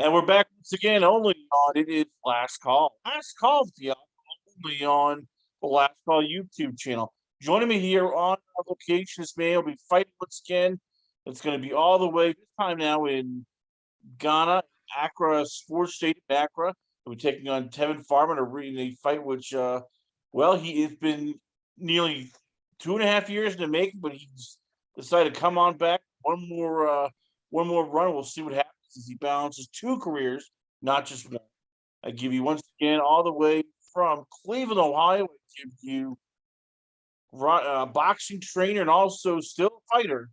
And we're back once again only on It Is Last Call. Last Call, the only on the Last Call YouTube channel. Joining me here on our location this man will be fighting once again. It's going to be all the way, this time now in Ghana, Accra Sports Stadium, Accra. We're taking on Tevin Farmer in a fight which, well, he has been nearly 2.5 years in the making, but he's decided to come on back one more run. We'll see what happens as he balances two careers, not just one. I give you once again all the way from Cleveland, Ohio. I give you boxing trainer and also still a fighter.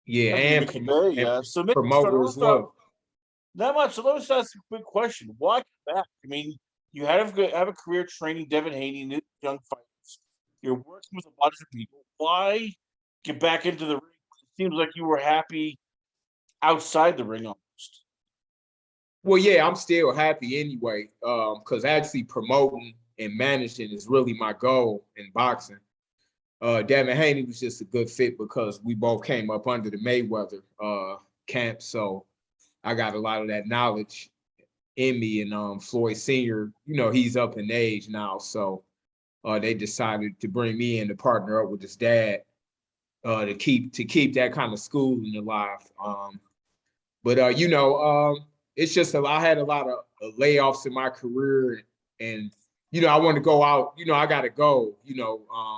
Yeah, I and, Mickey Bay. and So Mickey, start promoter as off. well. Not much. So let's ask a quick question. Why come back? I mean, you have a career training Devin Haney, new young fighters. You're working with a lot of people. Why get back into the ring? It seems like you were happy outside the ring almost. Well, yeah, I'm still happy anyway, because actually promoting and managing is really my goal in boxing. Devin Haney was just a good fit because we both came up under the Mayweather camp, so I got a lot of that knowledge in me. And Floyd Senior, he's up in age now, so they decided to bring me in to partner up with his dad to keep that kind of schooling alive. But it's just I had a lot of layoffs in my career, and I want to go out. I got to go.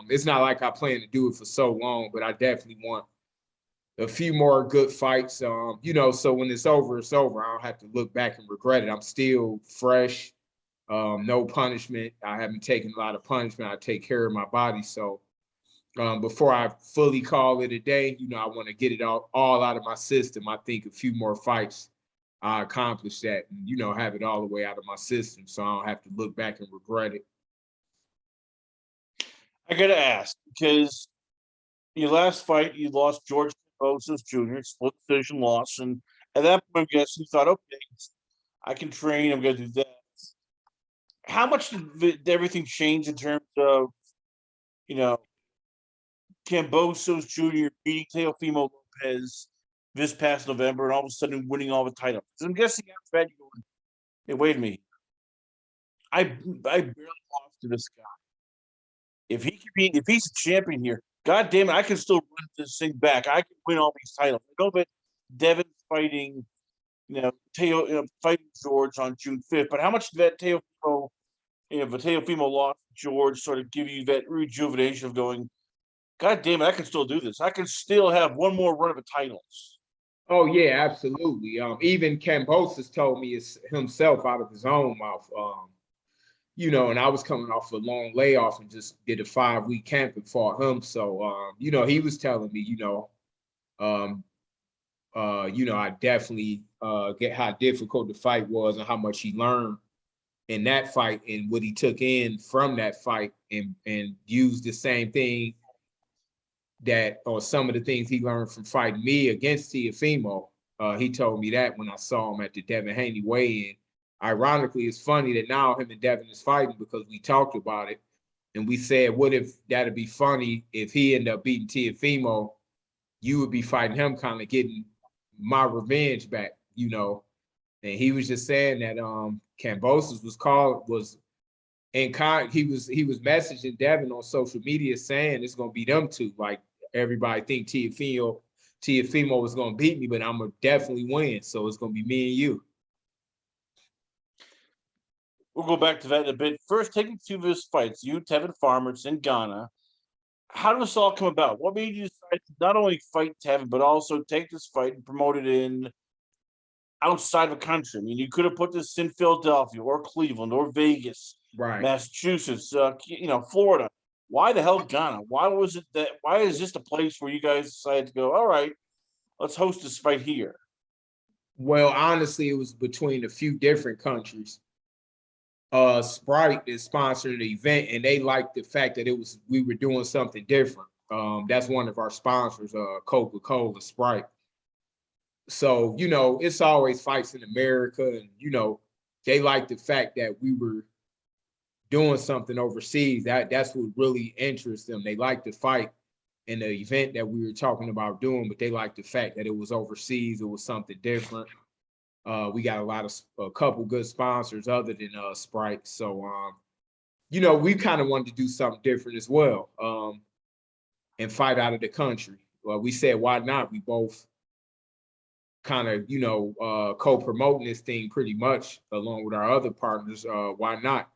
It's not like I plan to do it for so long, but I definitely want a few more good fights. So when it's over, it's over. I don't have to look back and regret it. I'm still fresh. No punishment. I haven't taken a lot of punishment. I take care of my body. So before I fully call it a day, I want to get it all out of my system. I think a few more fights, I accomplish that and, have it all the way out of my system so I don't have to look back and regret it. I gotta ask because your last fight you lost George Kambosos Jr. split decision loss, and at that point, I guess you thought, okay, I can train. I'm gonna do that. How much did everything change in terms of you know Kambosos Jr. beating Teofimo Lopez this past November, and all of a sudden winning all the titles? I'm guessing after that, you going, hey, wait a minute, I barely lost to this guy. If he's a champion here, God damn it, I can still run this thing back. I can win all these titles. I know that Devin's fighting, fighting George on June 5th, but how much did that Teofimo, the Teofimo lost George sort of give you that rejuvenation of going, God damn it, I can still do this. I can still have one more run of the titles. Oh yeah, absolutely. Even Kambosos told me it's himself out of his own mouth. And I was coming off a long layoff and just did a 5-week camp and fought him. So he was telling me, I definitely get how difficult the fight was and how much he learned in that fight and what he took in from that fight and used the same thing or some of the things he learned from fighting me against Teofimo. He told me that when I saw him at the Devin Haney weigh-in. Ironically, it's funny that now him and Devin is fighting because we talked about it and we said, what if that'd be funny if he ended up beating Teofimo, you would be fighting him, kind of getting my revenge back, And he was just saying that Kambosos he was messaging Devin on social media saying it's gonna be them two. Like everybody think Teofimo was gonna beat me, but I'm gonna definitely win. So it's gonna be me and you. We'll go back to that in a bit. First, taking two of his fights, you, Tevin Farmer, it's in Ghana. How did this all come about? What made you decide to not only fight Tevin, but also take this fight and promote it in outside of the country? I mean, you could have put this in Philadelphia or Cleveland or Vegas, Right. Massachusetts, Florida. Why the hell Ghana? Why is this the place where you guys decided to go, all right, let's host this fight here? Well, honestly, it was between a few different countries. Sprite is sponsoring the event, and they liked the fact that we were doing something different. That's one of our sponsors, Coca-Cola, Sprite. So it's always fights in America, and they like the fact that we were doing something overseas. That's what really interests them. They like the fight in the event that we were talking about doing, but they like the fact that it was overseas. It was something different. We got a couple good sponsors other than Sprite. So you know, we kind of wanted to do something different as well, and fight out of the country. Well, we said, why not? We both kind of, you know, co-promoting this thing pretty much along with our other partners. Why not?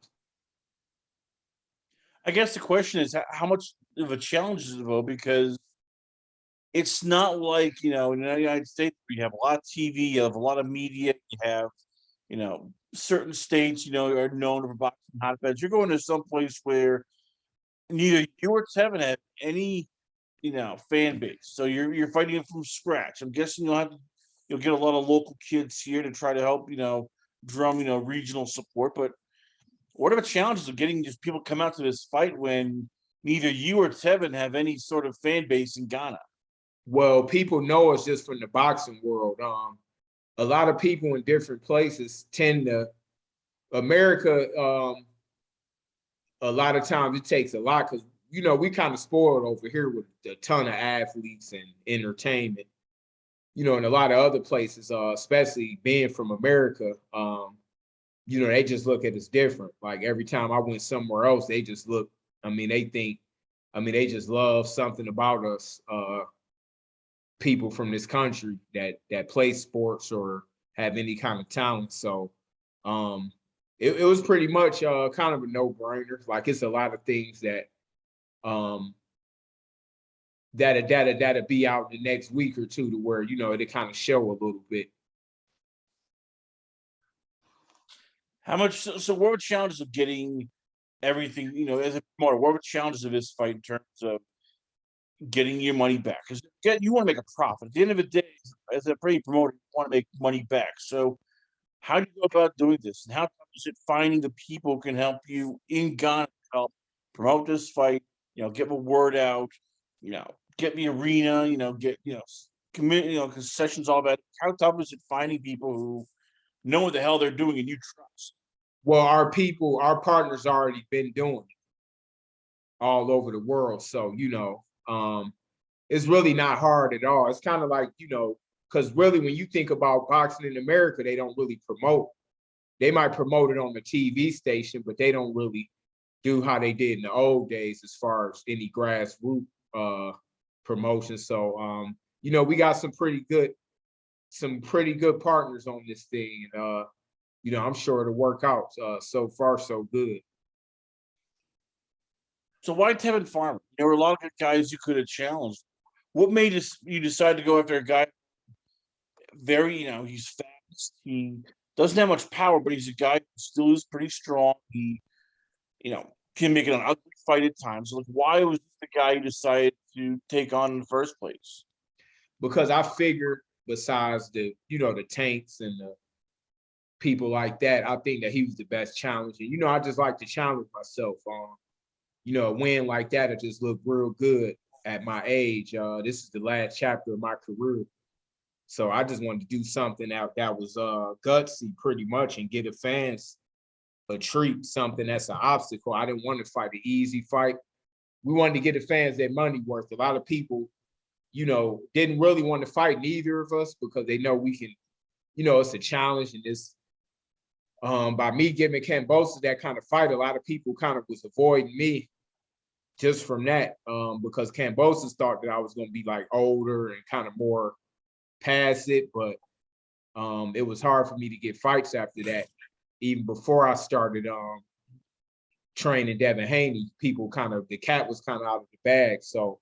I guess the question is how much of a challenge is it though? Because it's not like, in the United States, where you have a lot of TV, you have a lot of media, you have, certain states, are known for boxing hotbeds. You're going to some place where neither you or Tevin have any, fan base. So you're fighting it from scratch. I'm guessing you'll get a lot of local kids here to try to help, drum, regional support. But what are the challenges of getting just people come out to this fight when neither you or Tevin have any sort of fan base in Ghana? Well, people know us just from the boxing world. A lot of people in different places tend to America. A lot of times it takes a lot because you know we kind of spoiled over here with a ton of athletes and entertainment. You know, in a lot of other places, especially being from America, you know, they just look at us different. Like every time I went somewhere else, they just look. I mean, they think. I mean, they just love something about us. People from this country that play sports or have any kind of talent. So it was pretty much kind of a no-brainer. Like it's a lot of things that um that'll be out the next week or two to where, you know, it kind of show a little bit. How much? So what were challenges of getting everything? As a promoter, what were challenges of this fight in terms of getting your money back? Because you want to make a profit. At the end of the day, as a pretty promoter, you want to make money back. So how do you go about doing this? And how tough is it finding the people who can help you in Ghana to help promote this fight? Get the word out. Get the arena. Get commit. Concessions, all that. How tough is it finding people who know what the hell they're doing and you trust? Well, our people, our partners already been doing it all over the world. So, you know, it's really not hard at all. It's kind of like, you know, because really when you think about boxing in America, they don't really promote. They might promote it on the TV station, but they don't really do how they did in the old days as far as any grassroots promotion. So you know, we got some pretty good partners on this thing. And you know, I'm sure it'll work out. So far, so good. So why Tevin Farmer? There were a lot of good guys you could have challenged. What made you decide to go after a guy very, he's fast. He doesn't have much power, but he's a guy who still is pretty strong. He, can make it an ugly fight at times. Like, why was this the guy you decided to take on in the first place? Because I figured besides the, you know, the tanks and the people like that, I think that he was the best challenger. You know, I just like to challenge myself on, you know, a win like that. It just looked real good at my age. This is the last chapter of my career. So I just wanted to do something that was gutsy pretty much and get the fans a treat, something that's an obstacle. I didn't want to fight an easy fight. We wanted to get the fans their money worth. A lot of people, you know, didn't really want to fight neither of us because they know we can, you know, it's a challenge. And this, by me giving Kambosos that kind of fight, a lot of people kind of was avoiding me just from that, because Kambosos thought that I was going to be like older and kind of more past it. But it was hard for me to get fights after that. Even before I started training Devin Haney, people kind of, the cat was kind of out of the bag. So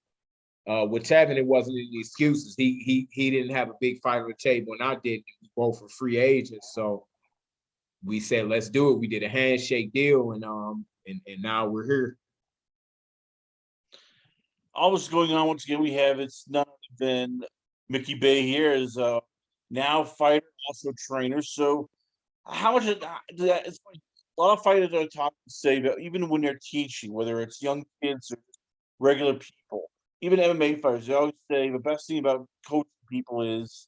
with Tevin, it wasn't any excuses. He didn't have a big fight on the table, and I did. We both were free agents, so we said let's do it. We did a handshake deal, and now we're here. All this going on once again. We have it's none other than Mickey Bay here is now fighter, also trainer. So how much it's like a lot of fighters are talking to say that even when they're teaching, whether it's young kids or regular people, even MMA fighters, they always say the best thing about coaching people is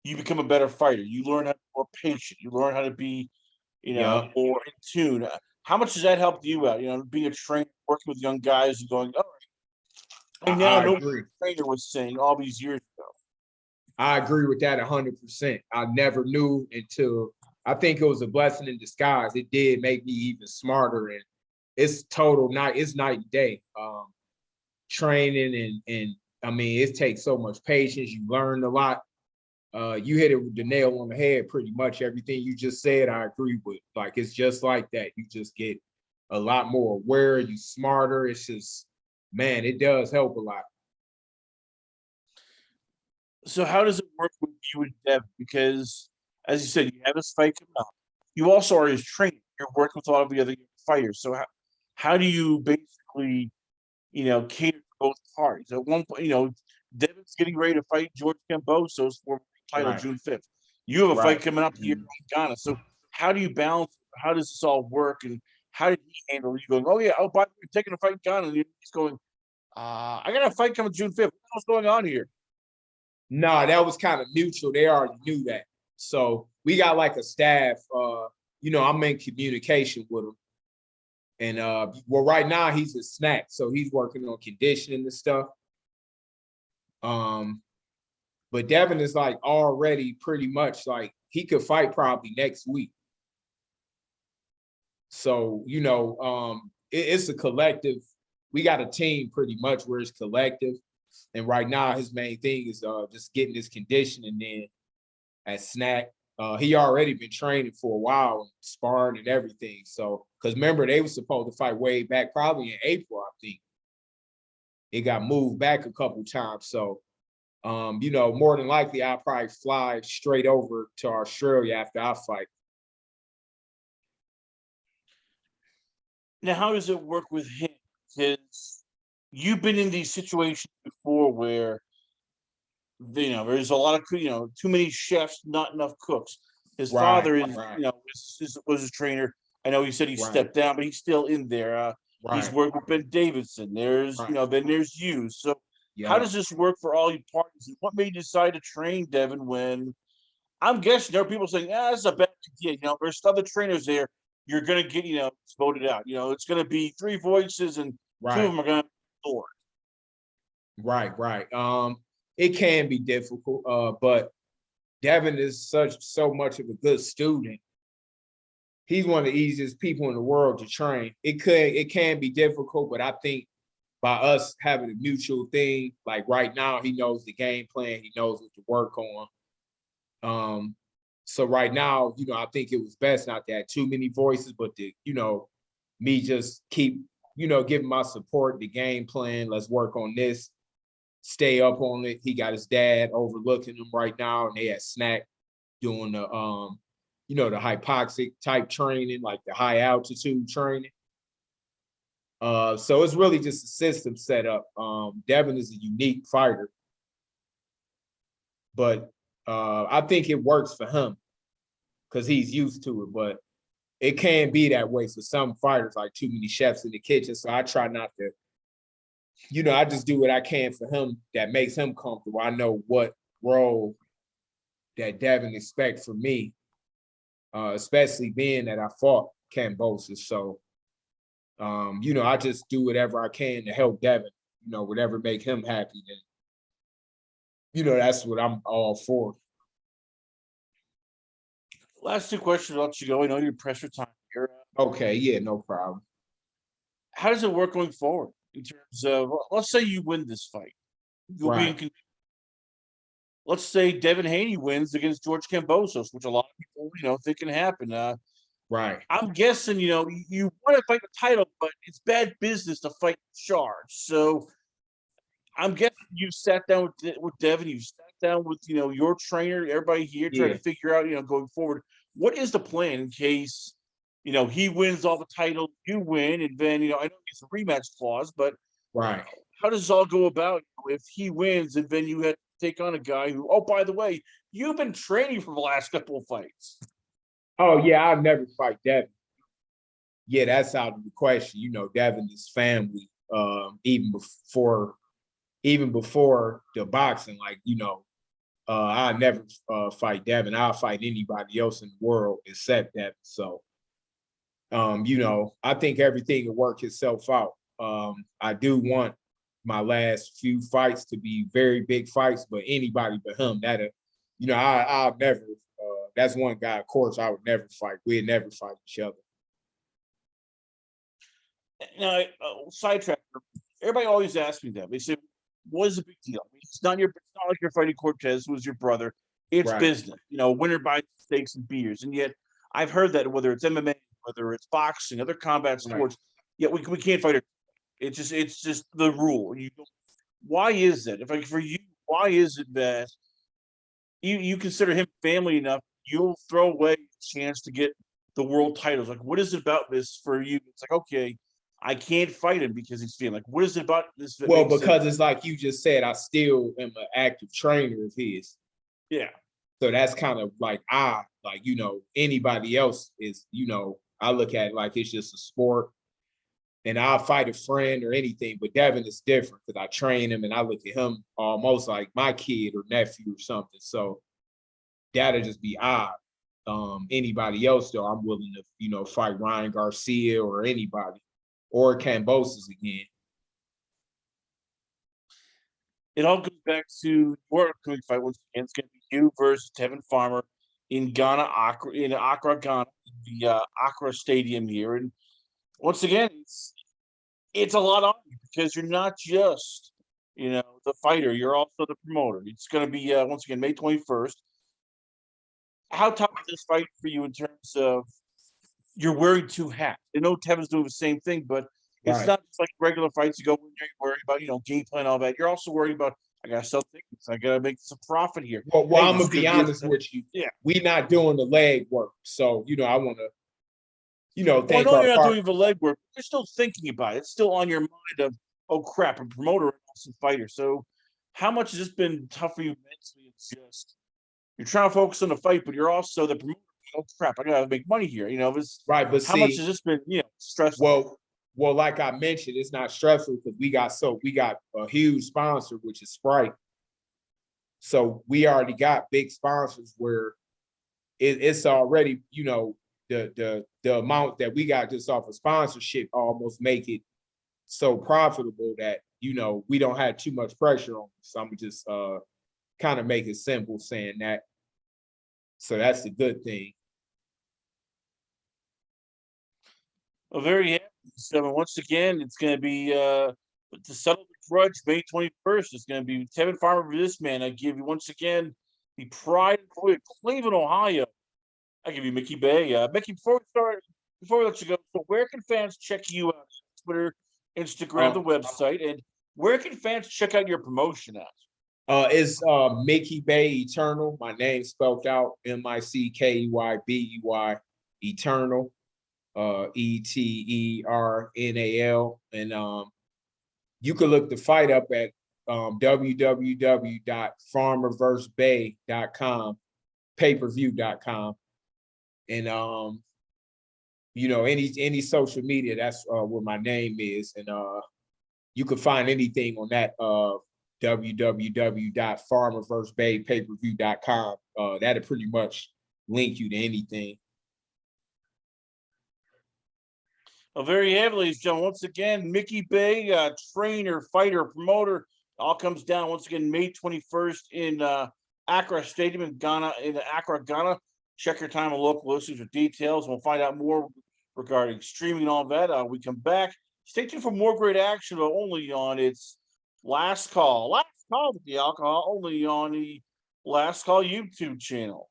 you become a better fighter. You learn how to be more patient. You learn how to be, Yeah, more in tune. How much does that help you out? Being a trainer, working with young guys, and going, oh, I now I know what agree. the trainer was saying all these years ago. I agree with that 100%. I never knew until I think it was a blessing in disguise. It did make me even smarter, and it's it's night and day. Training and I mean, it takes so much patience. You learn a lot. You hit it with the nail on the head. Pretty much everything you just said, I agree with. Like it's just like that. You just get a lot more aware. You smarter. It's just, man, it does help a lot. So how does it work with you and Dev? Because as you said, you have this fight coming up. You also are his trainer. You're working with all of the other fighters. So how do you basically, cater to both parties? At one point, Devin's getting ready to fight George Kambosos for the title Right. June 5th. You have a fight Right. coming up here in Ghana. So how do you balance? How does this all work? And how did he handle it? You going, oh yeah, oh, by the way, you're taking a fight in Ghana. And he's going, I got a fight coming June 5th. What's going on here? No, that was kind of mutual. They already knew that. So we got like a staff, I'm in communication with him. And well, right now he's a snack. So he's working on conditioning and stuff. But Devin is like already pretty much like he could fight probably next week. So, it's a collective. We got a team pretty much where it's collective. And right now, his main thing is just getting his conditioning in at snack. He already been training for a while, sparring and everything. So, because remember, they were supposed to fight way back, probably in April, I think. It got moved back a couple times. So, more than likely, I'll probably fly straight over to Australia after I fight. Now, how does it work with him? Because you've been in these situations before where there's a lot of too many chefs, not enough cooks. His Right, father is right, was a trainer. I know he said he right, stepped down, but he's still in there. He's right, worked with Ben Davidson. There's right. then there's you. So how Yeah. does this work for all you parties? And what made you decide to train Devin when I'm guessing there are people saying, that's a bad idea. There's other trainers there. You're gonna get, voted out. It's gonna be three voices and two of Right, them are gonna floor. right, right. It can be difficult, but Devin is so much of a good student. He's one of the easiest people in the world to train. It can be difficult, but I think by us having a mutual thing, like right now, he knows the game plan, he knows what to work on. So right now, I think it was best not to have too many voices, but to, me just keep, giving my support, the game plan. Let's work on this, stay up on it. He got his dad overlooking him right now, and they at snack doing the hypoxic type training, like the high altitude training. So it's really just a system set up. Devin is a unique fighter, but I think it works for him because he's used to it. But it can be that way for some fighters, like too many chefs in the kitchen. So I try not to, I just do what I can for him that makes him comfortable. I know what role that Devin expects from me, especially being that I fought Kambosos. So, I just do whatever I can to help Devin, whatever make him happy. Then, that's what I'm all for. Last two questions, I'll let you go. I know you're pressed for time here. Okay, yeah, no problem. How does it work going forward in terms of, let's say you win this fight? You'll be Right, let's say Devin Haney wins against George Kambosos, which a lot of people, think can happen. right. I'm guessing, you want to fight the title, but it's bad business to fight charge. So I'm guessing you sat down with Devin, you sat down with, your trainer, everybody here, trying Yeah, to figure out, going forward, what is the plan in case, he wins all the titles, you win, and then, I know it's a rematch clause, but right. how does this all go about if he wins and then you had to take on a guy who, oh, by the way, you've been training for the last couple of fights? Oh yeah, I'll never fight Devin. Yeah, that's out of the question. Devin is family. Even before the boxing, like I never fight Devin. I'll fight anybody else in the world except Devin. So, I think everything will work itself out. I do want my last few fights to be very big fights, but anybody but him, I'll never. That's one guy, of course, I would never fight. We'd never fight each other. Now, sidetrack. Everybody always asks me that. They say, "What is the big deal?" I mean, it's not like you're fighting Cortez, who was your brother. It's Right. business. Winner buys steaks and beers, and yet I've heard that whether it's MMA, whether it's boxing, other combat Right. sports, yet we can't fight it. It's just the rule. Why is that? If like for you, why is it that you consider him family enough, you'll throw away a chance to get the world titles? Like, what is it about this for you? It's like, okay, I can't fight him because he's feeling like, what is it about this that Well, makes it? because it's like you just said, I still am an active trainer of his. Yeah, So that's kind of like anybody else is, I look at it like it's just a sport and I'll fight a friend or anything, but Devin is different because I train him and I look at him almost like my kid or nephew or something. So that'll just be odd. Anybody else though, I'm willing to, fight Ryan Garcia or anybody or Kambosos again. it all goes back to your upcoming fight once again. It's going to be you versus Tevin Farmer in Ghana, Accra, Ghana, in the Accra Stadium here. And once again, it's a lot on you because you're not just the fighter, you're also the promoter. It's going to be once again May 21st. How tough is this fight for you in terms of you're wearing two hats? I know Tevin's doing the same thing, but it's Right. not just like regular fights. You go in there, you worry about game plan, all that. You're also worried about I gotta sell tickets, I gotta make some profit here. Well, Hey, I'm this gonna be could honest a- with you. yeah. We're not doing the leg work. So, I want to, Well, I thank know our you're not partner. doing the legwork. You're still thinking about it. It's still on your mind of, oh crap, a promoter and also fighter. So, how much has this been tough for you mentally? It's just you're trying to focus on the fight, but you're also the promoter. Oh crap, I gotta make money here. Right. But How much see, has this been stressful? well, like I mentioned, it's not stressful because we got a huge sponsor, which is Sprite. So we already got big sponsors where it's already, the amount that we got just off of sponsorship almost make it so profitable that, we don't have too much pressure on. So I'm just kind of make it simple saying that. So that's the good thing. Well, very happy. So once again, it's going to be to settle the grudge May 21st. It's going to be Tevin Farmer for this man. I give you once again the pride and glory of Cleveland, Ohio. I give you Mickey Bay. Mickey, before we let you go, so where can fans check you out? Twitter, Instagram, the website, and where can fans check out your promotion at? It's Mickey Bay Eternal. My name spelled out MICKEYBEY Eternal. ETERNAL. And you can look the fight up at www.farmerversebay.com, pay-per-view.com. And any social media, that's where my name is. And you can find anything on that www.farmerversebay pay-per-view.com. That'll pretty much link you to anything. Well, very heavily, John. Once again, Mickey Bay, trainer, fighter, promoter, all comes down once again May 21st in Accra Stadium in Ghana, in Accra, Ghana. Check your time on local listings for details. We'll find out more regarding streaming and all that. We come back. Stay tuned for more great action, but only on its Last Call. Last Call with the Alcohol, only on the Last Call YouTube channel.